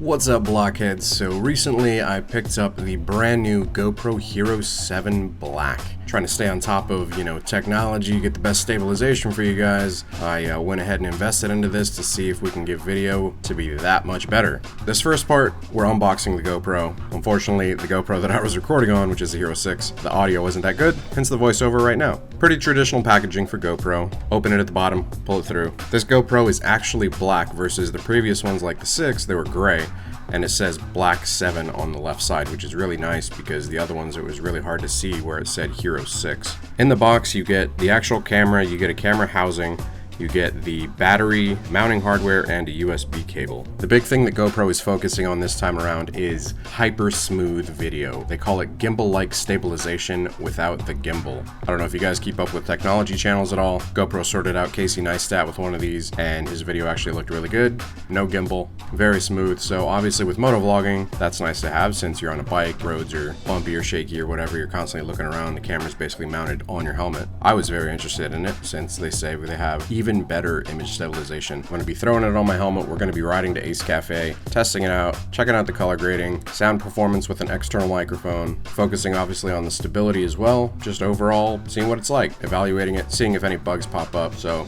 What's up, Blockheads? So recently I picked up the brand new GoPro Hero 7 Black. Trying to stay on top of, technology, get the best stabilization for you guys. I went ahead and invested into this to see if we can get video to be that much better. This first part, we're unboxing the GoPro. Unfortunately, the GoPro that I was recording on, which is the Hero 6, the audio wasn't that good, hence the voiceover right now. Pretty traditional packaging for GoPro. Open it at the bottom, pull it through. This GoPro is actually black versus the previous ones like the 6, they were gray. And it says Black 7 on the left side, which is really nice because the other ones it was really hard to see where it said Hero 6. In the box you get the actual camera, you get a camera housing, you get the battery, mounting hardware, and a USB cable. The big thing that GoPro is focusing on this time around is hyper smooth video. They call it gimbal-like stabilization without the gimbal. I don't know if you guys keep up with technology channels at all. GoPro sorted out Casey Neistat with one of these, and his video actually looked really good. No gimbal, very smooth. So obviously with motovlogging, that's nice to have since you're on a bike, roads are bumpy or shaky or whatever, you're constantly looking around, the camera's basically mounted on your helmet. I was very interested in it since they say they have even better image stabilization. I'm going to be throwing it on my helmet. We're going to be riding to Ace Cafe, testing it out, checking out the color grading, sound performance with an external microphone, focusing obviously on the stability as well, just overall seeing what it's like, evaluating it, seeing if any bugs pop up. So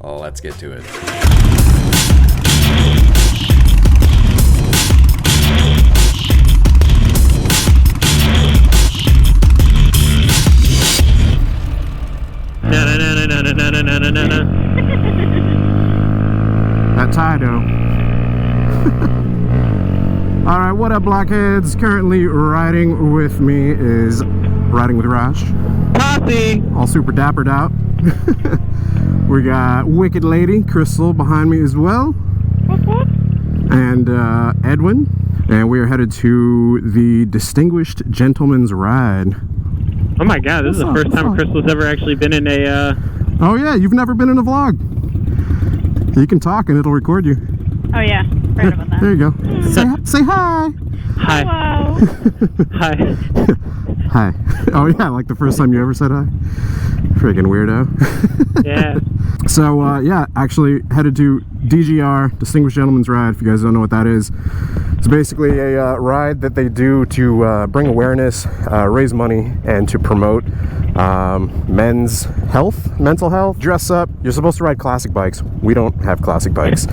let's get to it. That Tido. Alright, what up, Blockheads? Currently riding with me is Riding with Raj. Posse! All super dappered out. We got Wicked Lady, Crystal, behind me as well. And Edwin. And we are headed to the Distinguished Gentleman's Ride. Oh my god, this is the first time Crystal's ever actually been in a... Oh yeah, you've never been in a vlog. You can talk and it'll record you. Oh yeah, heard about that. There you go. Say hi. Hi. Hello. Hi. Hi. Oh yeah, like the first time you ever said hi. Friggin' weirdo. Yeah. So yeah, actually headed to DGR, Distinguished Gentleman's Ride, if you guys don't know what that is. It's basically a ride that they do to bring awareness, raise money, and to promote men's health, mental health. Dress up. You're supposed to ride classic bikes. We don't have classic bikes.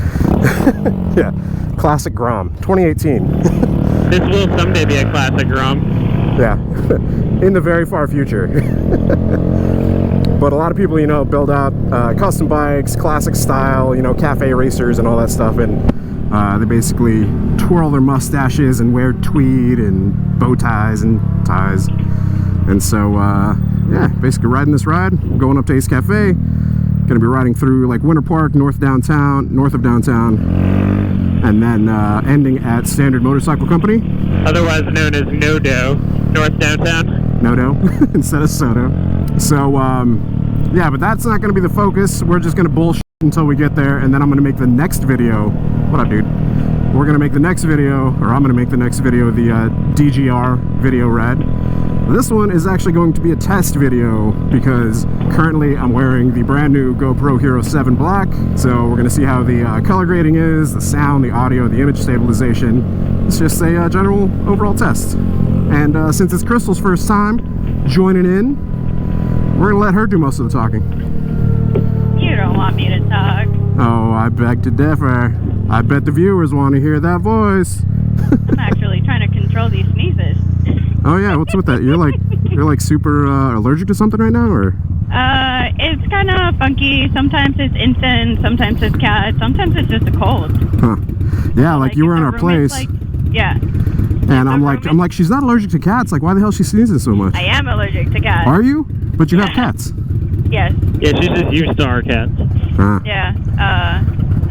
Yeah, classic Grom, 2018. This will someday be a classic Grom. Yeah, in the very far future. But a lot of people, build out custom bikes, classic style, cafe racers and all that stuff, and they basically twirl their mustaches and wear tweed and bow ties and ties. And so, yeah, basically riding this ride, going up to Ace Cafe, gonna be riding through like Winter Park, north of downtown, and then ending at Standard Motorcycle Company. Otherwise known as Nodo, north downtown. Nodo, instead of Soto. So, yeah, but that's not gonna be the focus. We're just gonna bullshit until we get there, and then I'm gonna make the next video. What up, dude? We're gonna make the next video, or I'm gonna make the next video, the DGR video ride. This one is actually going to be a test video because currently I'm wearing the brand new GoPro Hero 7 Black. So we're gonna see how the color grading is, the sound, the audio, the image stabilization. It's just a general overall test. And since it's Crystal's first time joining in, we're gonna let her do most of the talking. You don't want me to talk. Oh, I beg to differ. I bet the viewers want to hear that voice. I'm actually trying to control these sneezes. Oh yeah, what's with that? You're like super allergic to something right now, or? It's kind of funky. Sometimes it's instant, sometimes it's cat, sometimes it's just a cold. Huh. Yeah, like you were in our place. Yeah. And I'm like, she's not allergic to cats. Like, why the hell is she sneezing so much? I am allergic to cats. Are you? But you have cats. Yes. Yeah, she's just used to our cats. Huh. Yeah.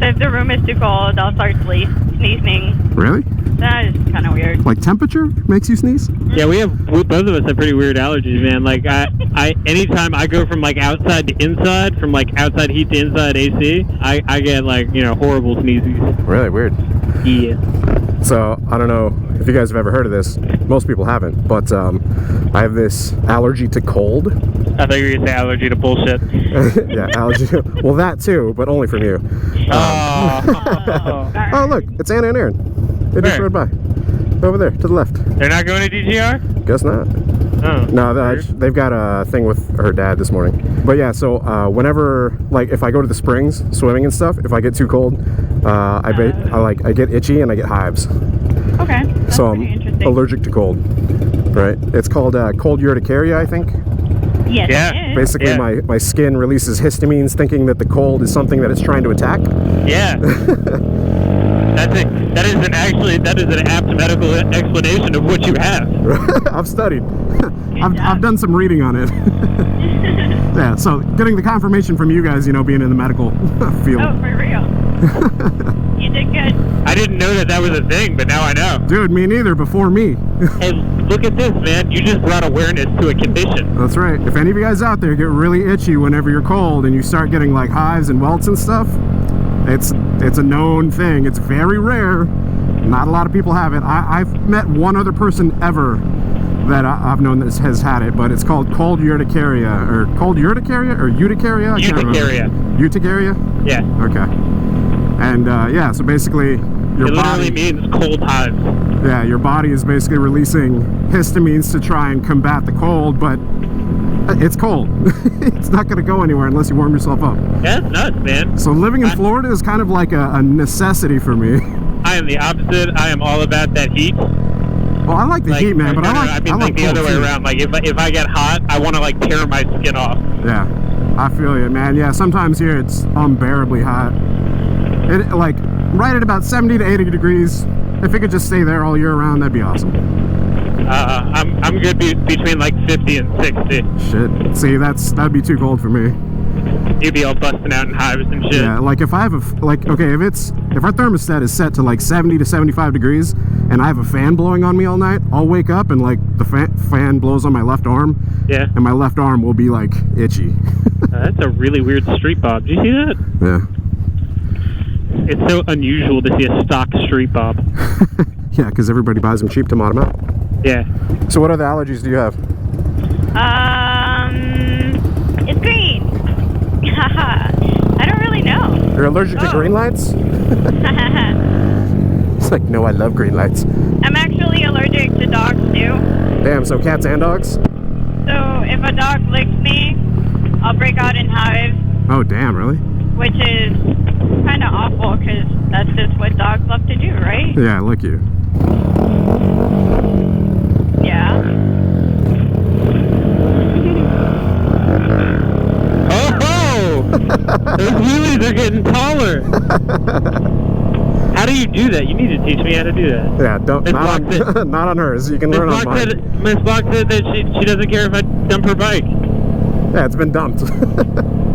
So if the room is too cold, I'll start sneezing. Really? That is kind of weird. Like temperature makes you sneeze? Yeah, both of us have pretty weird allergies, man. Like I anytime I go from like outside to inside, from like outside heat to inside AC, I get like, horrible sneezes. Really weird. Yeah. So, I don't know if you guys have ever heard of this. Most people haven't, but I have this allergy to cold. I thought you were going to say allergy to bullshit. Yeah, allergy. Well, that too, but only from you. Oh. Oh, look, it's Anna and Aaron. They just rode by. Over there, to the left. They're not going to DGR? Guess not. Oh. No, they've got a thing with her dad this morning. But yeah, so whenever, like, if I go to the springs, swimming and stuff, if I get too cold, I get itchy and I get hives. Okay. That's so I'm interesting. allergic to cold. Right? It's called cold urticaria, I think. Yes, Yeah. it is. Basically, my skin releases histamines, thinking that the cold is something that it's trying to attack. Yeah. That's it. That is an apt medical explanation of what you have. I've studied. I've done some reading on it. Yeah, so getting the confirmation from you guys, you know, being in the medical field. Oh, for real. You did good. I didn't know that was a thing, but now I know. Dude, me neither, before me. Hey, look at this, man. You just brought awareness to a condition. That's right. If any of you guys out there get really itchy whenever you're cold and you start getting like hives and welts and stuff, it's a known thing. It's very rare. Not a lot of people have it. I've met one other person ever that I've known that has had it, but it's called cold urticaria, or cold urticaria, or urticaria? Urticaria? Yeah. Okay. And yeah, so basically your body... It literally means cold hives. Yeah, your body is basically releasing histamines to try and combat the cold, but it's cold. It's not going to go anywhere unless you warm yourself up. That's nuts, man. So living in Florida is kind of like a necessity for me. I am the opposite. I am all about that heat. Well, I like the heat, man, but I like the other way around. Like if I get hot, I want to like tear my skin off. Yeah, I feel you, man. Yeah, sometimes here it's unbearably hot. It like right at about 70 to 80 degrees. If it could just stay there all year round, that'd be awesome. I'm good between like 50 and 60. Shit. See, that'd be too cold for me. You'd be all busting out in hives and shit. Yeah, like if I have if our thermostat is set to like 70 to 75 degrees and I have a fan blowing on me all night, I'll wake up and like the fan blows on my left arm. Yeah. And my left arm will be like itchy. That's a really weird street bob. Did you see that? Yeah. It's so unusual to see a stock street bob. Yeah, because everybody buys them cheap to mod them out. Yeah. So what other allergies do you have? It's green. I don't really know. You're allergic to green lights? It's like, no, I love green lights. I'm actually allergic to dogs too. Damn, so cats and dogs? So if a dog licks me, I'll break out in hives. Oh, damn, really? Which is kind of awful because that's just what dogs love to do, right? Yeah, lick you. Yeah. Those wheelies are getting taller. How do you do that? You need to teach me how to do that. Yeah, not on hers. You can learn on mine. Miss Block said that she doesn't care if I dump her bike. Yeah, it's been dumped.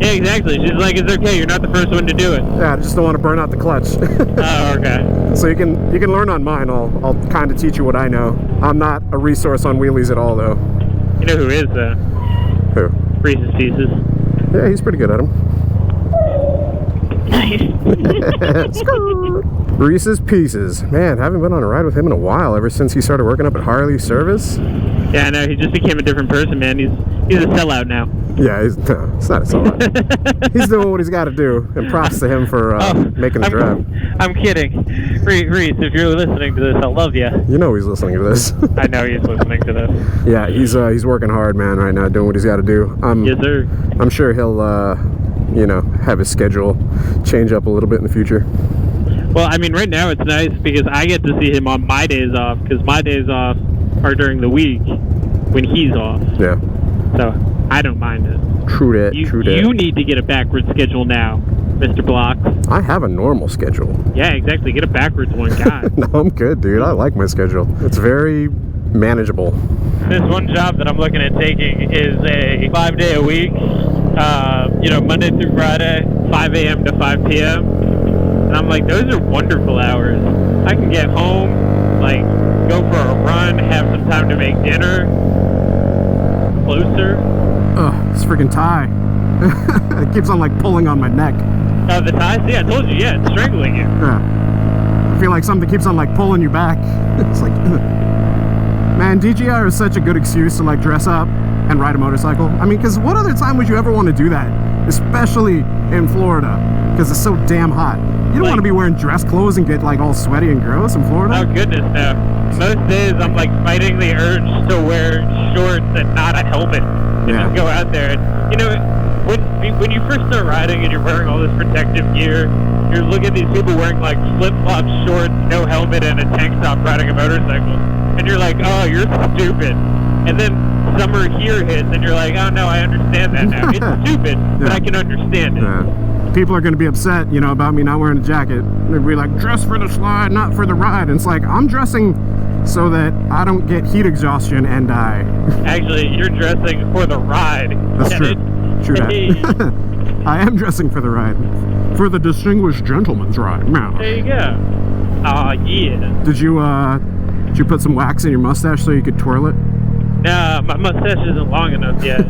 Yeah, exactly. She's like, it's okay. You're not the first one to do it. Yeah, I just don't want to burn out the clutch. Oh, okay. So you can learn on mine. I'll kind of teach you what I know. I'm not a resource on wheelies at all, though. You know who is though? Who? Reese's Pieces. Yeah, he's pretty good at them. Nice. Reese's Pieces. Man, haven't been on a ride with him in a while, ever since he started working up at Harley service. Yeah, I know. He just became a different person, man. He's a sellout now. Yeah, it's not a sellout. He's doing what he's got to do, and props to him for making the drive. I'm kidding. Reese, if you're listening to this, I love you. You know he's listening to this. I know he's listening to this. Yeah, he's working hard, man, right now, doing what he's got to do. Yes, sir. I'm sure he'll, have his schedule change up a little bit in the future. Well, I mean, right now it's nice because I get to see him on my days off, because my days off are during the week when he's off. Yeah. So I don't mind it. True that. You need to get a backwards schedule now, Mr. Block. I have a normal schedule. Yeah, exactly. Get a backwards one, God. No, I'm good, dude. I like my schedule. It's very manageable. This one job that I'm looking at taking is a 5-day-a-week, Monday through Friday, 5 a.m. to 5 p.m. And I'm like, those are wonderful hours. I can get home, like, go for a run, have some time to make dinner. Closer. Ugh, this freaking tie. It keeps on, like, pulling on my neck. Oh, the tie? See, I told you, yeah, it's strangling you. Yeah. I feel like something keeps on, like, pulling you back. It's like, ugh. Man, DGR is such a good excuse to, like, dress up and ride a motorcycle. I mean, because what other time would you ever want to do that? Especially in Florida, because it's so damn hot. don't want to be wearing dress clothes and get like all sweaty and gross in Florida. Oh goodness, no. Most days I'm like fighting the urge to wear shorts and not a helmet. And just go out there. And, you know, when you first start riding and you're wearing all this protective gear, you're looking at these people wearing like flip-flop shorts, no helmet, and a tank top riding a motorcycle. And you're like, oh, you're stupid. And then summer here hits and you're like, oh no, I understand that now. It's stupid, but I can understand it. Yeah. People are going to be upset, you know, about me not wearing a jacket. They'll be like, dress for the slide, not for the ride. And it's like, I'm dressing so that I don't get heat exhaustion and die. Actually, you're dressing for the ride. That's true. True that. I am dressing for the ride. For the distinguished gentleman's ride. There you go. Aw, yeah. Did you put some wax in your mustache so you could twirl it? No, my mustache isn't long enough yet.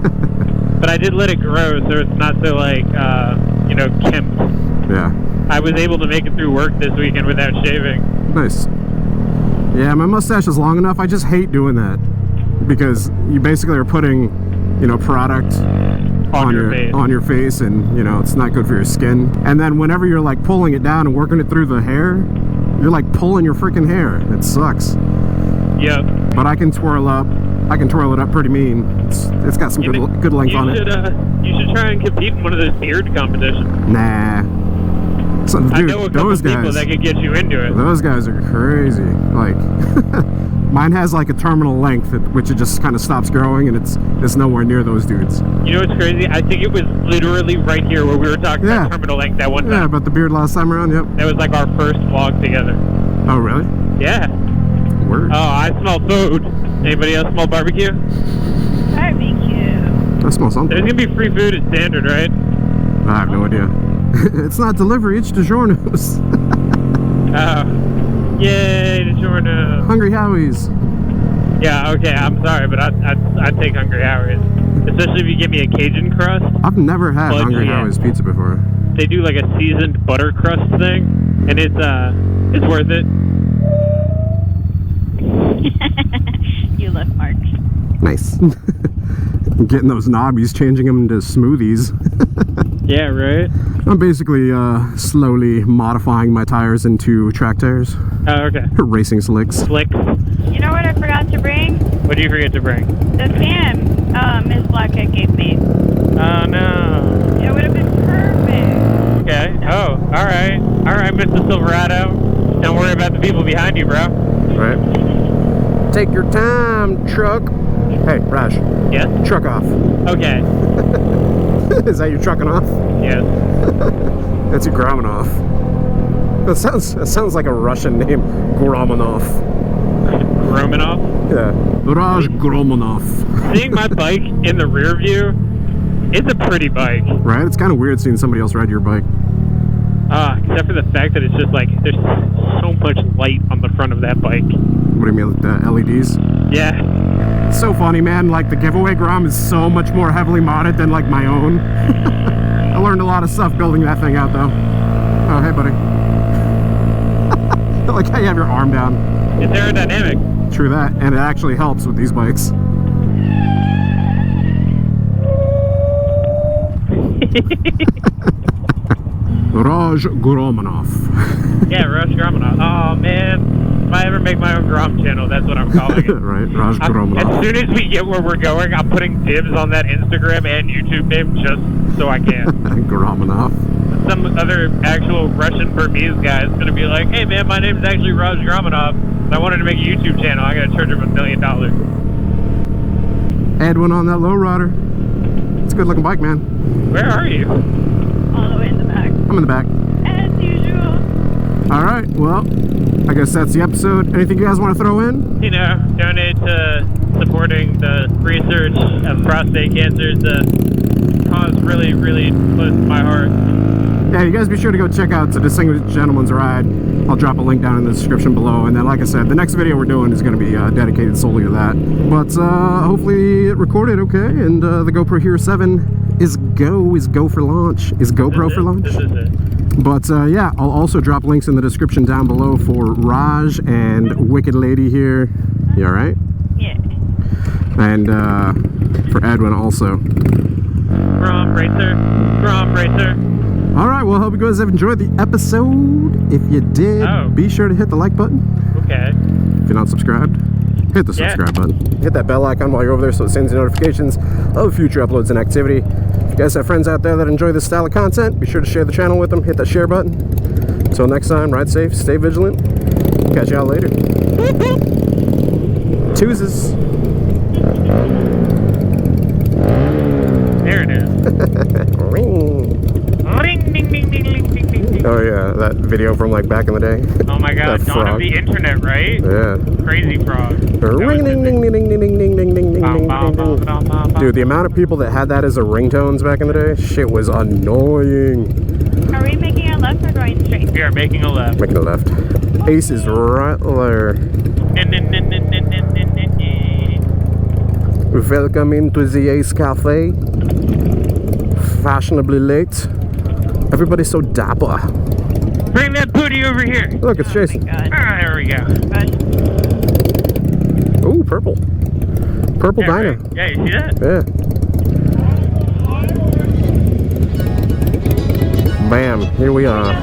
But I did let it grow so it's not so like, you know, kempt. Yeah. I was able to make it through work this weekend without shaving. Nice. Yeah, my mustache is long enough. I just hate doing that because you basically are putting, you know, product on your face, and you know it's not good for your skin. And then whenever you're like pulling it down and working it through the hair, you're like pulling your freaking hair. It sucks. Yep. But I can twirl it up pretty mean. It's got some good length on it. You should try and compete in one of those beard competitions. Nah. So, dude, I know a couple those guys, people that could get you into it. Those guys are crazy. Like, mine has like a terminal length, which it just kind of stops growing, and it's nowhere near those dudes. You know what's crazy? I think it was literally right here where we were talking about terminal length that one time. Yeah, about the beard last time around, yep. That was like our first vlog together. Oh, really? Yeah. Word. Oh, I smell food. Anybody else smell barbecue? Barbecue. I smell something. There's gonna be free food at Standard, right? I have no idea. It's not delivery, it's DiGiorno's. Oh. Yay, DiGiorno. Hungry Howie's. Yeah, okay, I'm sorry, but I'd take Hungry Howie's. Especially if you give me a Cajun crust. I've never had Hungry Howie's pizza before. They do like a seasoned butter crust thing, and it's worth it. You left marks. Nice. Getting those knobbies, changing them into smoothies. Yeah, right? I'm basically slowly modifying my tires into track tires. Oh, okay. Racing slicks. Slicks. You know what I forgot to bring? What did you forget to bring? The fan Ms. Blockhead gave me. Oh, no. It would have been perfect. Okay. Oh, all right. All right, Mr. Silverado. Don't worry about the people behind you, bro. Right. Take your time, truck. Hey, Raj. Yes? Truck off. Okay. Is that you trucking off? Yes. That's you Gromanov. That sounds like a Russian name. Gromanov. Romanov? Yeah. Raj Gromanov. Seeing my bike in the rear view, it's a pretty bike. Right? It's kind of weird seeing somebody else ride your bike. Except for the fact that it's just like, there's so much light on the front of that bike. What do you mean, like the LEDs? Yeah. It's so funny, man. Like, the giveaway Grom is so much more heavily modded than, like, my own. I learned a lot of stuff building that thing out, though. Oh, hey, buddy. I like how you have your arm down. It's aerodynamic. True that, and it actually helps with these bikes. Raj Gromanov. Yeah, Raj Gromanov. Oh, man. If I ever make my own Grom channel, that's what I'm calling it. Right, Raj Gromanov. As soon as we get where we're going, I'm putting dibs on that Instagram and YouTube name just so I can. Gromanov. Some other actual Russian Burmese guy is going to be like, hey, man, my name's actually Raj Gromanov, and I wanted to make a YouTube channel. I got to charge him $1 million. Add one on that lowrider. It's a good looking bike, man. Where are you? All the way in the back. I'm in the back. As usual. Alright, well, I guess that's the episode. Anything you guys want to throw in? You know, donate to supporting the research of prostate cancer. It's a cause really, really close to my heart. Yeah, you guys be sure to go check out the Distinguished Gentleman's Ride. I'll drop a link down in the description below. And then, like I said, the next video we're doing is going to be dedicated solely to that. But hopefully it recorded okay, and the GoPro Hero 7 is go for launch. Is GoPro for launch? This is it. But yeah, I'll also drop links in the description down below for Raj and Wicked Lady here. You alright? Yeah. And for Edwin also. Grom Racer. Grom Racer. All right, well, I hope you guys have enjoyed the episode. If you did, be sure to hit the like button. Okay. If you're not subscribed, hit the subscribe button. Hit that bell icon while you're over there so it sends you notifications of future uploads and activity. If you guys have friends out there that enjoy this style of content, be sure to share the channel with them. Hit that share button. Until next time, ride safe, stay vigilant. Catch y'all later. Deuces. There it is. Ring. Ring, ding, ding, ding, ding, ding, ding, ding. Oh yeah, that video from like back in the day. Oh my god, That dawn of frog. the internet, right? Yeah. Crazy frog. Ring ding ding ding ding ding ding ding ding ding ding ding. Dude, the amount of people that had that as a ringtones back in the day, shit was annoying. Are we making a left or going straight? We are making a left. Making a left. Ace is right there. Welcome into the Ace Cafe. Fashionably late. Everybody's so dapper. Bring that booty over here. Look, it's Jason. Good. Ah, there we go. Good. Ooh, purple. Purple Yeah, dino. right. Yeah, you see that? Yeah. Bam, here we are.